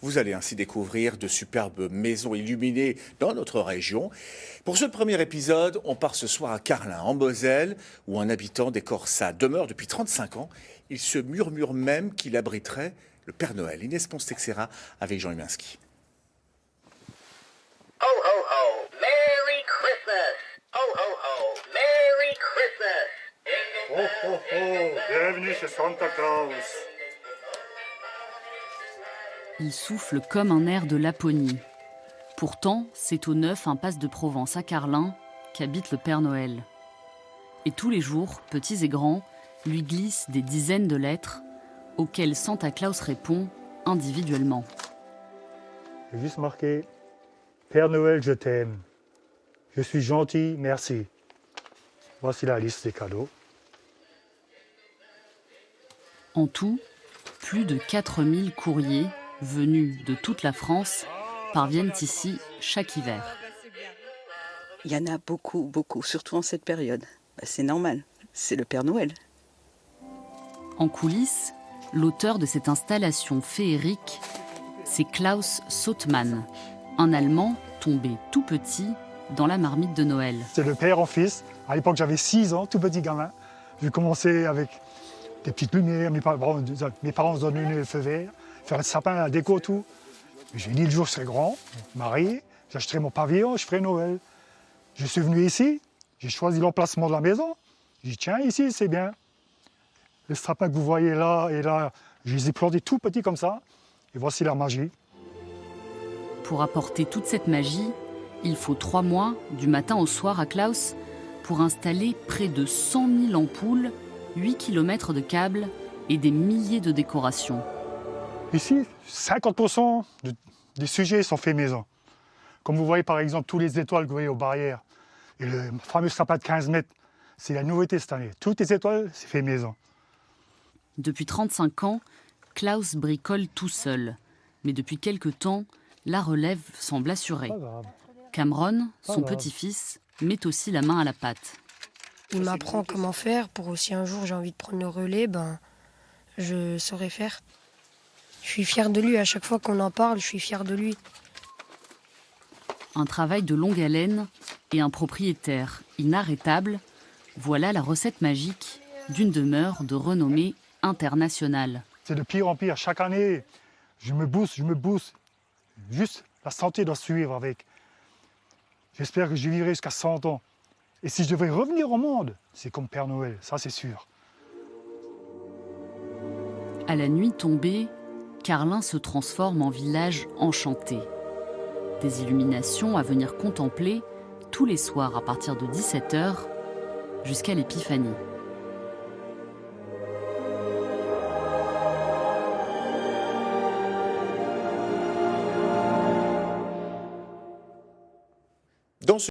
Vous allez ainsi découvrir de superbes maisons illuminées dans notre région. Pour ce premier épisode, on part ce soir à Carlin, en Moselle, où un habitant décore sa demeure depuis 35 ans. Il se murmure même qu'il abriterait le Père Noël. Inès Ponce-Texera avec Jean Huminski. Ho ho ho, Merry Christmas! Ho ho ho, Merry Christmas! Oh oh oh, bienvenue chez Santa Claus. Il souffle comme un air de Laponie. Pourtant, c'est au 9 impasse de Provence à Carlin qu'habite le Père Noël. Et tous les jours, petits et grands, lui glissent des dizaines de lettres auxquelles Santa Claus répond individuellement. J'ai juste marqué « Père Noël, je t'aime. Je suis gentil, merci. » Voici la liste des cadeaux. En tout, plus de 4000 courriers venus de toute la France parviennent ici chaque hiver. Il y en a beaucoup, surtout en cette période. C'est normal, c'est le Père Noël. En coulisses, l'auteur de cette installation féerique, c'est Klaus Sothmann, un Allemand tombé tout petit dans la marmite de Noël. C'est le père en fils. À l'époque, j'avais 6 ans, tout petit gamin. J'ai commencé avec des petites lumières. Mes parents ont donné le feu vert, faire le sapin, la déco, tout. J'ai dit le jour je serai grand, marié, j'achèterai mon pavillon, je ferai Noël. Je suis venu ici, j'ai choisi l'emplacement de la maison. J'ai dit tiens, ici c'est bien. Les sapins que vous voyez là et là, je les ai plantés tout petits comme ça. Et voici la magie. Pour apporter toute cette magie, il faut 3 mois, du matin au soir à Klaus, pour installer près de 100 000 ampoules, 8 km de câbles et des milliers de décorations. Ici, 50% des sujets sont faits maison. Comme vous voyez par exemple tous les étoiles que vous voyez aux barrières et le fameux sapin de 15 mètres, c'est la nouveauté cette année. Toutes les étoiles, c'est fait maison. Depuis 35 ans, Klaus bricole tout seul. Mais depuis quelque temps, la relève semble assurée. Cameron, son petit-fils, met aussi la main à la pâte. Il m'apprend comment faire pour aussi un jour j'ai envie de prendre le relais, je saurais faire. Je suis fière de lui, à chaque fois qu'on en parle, je suis fière de lui. Un travail de longue haleine et un propriétaire inarrêtable, voilà la recette magique d'une demeure de renommée internationale. C'est de pire en pire. Chaque année, je me booste. Juste la santé doit suivre avec. J'espère que je vivrai jusqu'à 100 ans. Et si je devais revenir au monde, c'est comme Père Noël, ça c'est sûr. À la nuit tombée, Carlin se transforme en village enchanté. Des illuminations à venir contempler tous les soirs à partir de 17 h jusqu'à l'Épiphanie.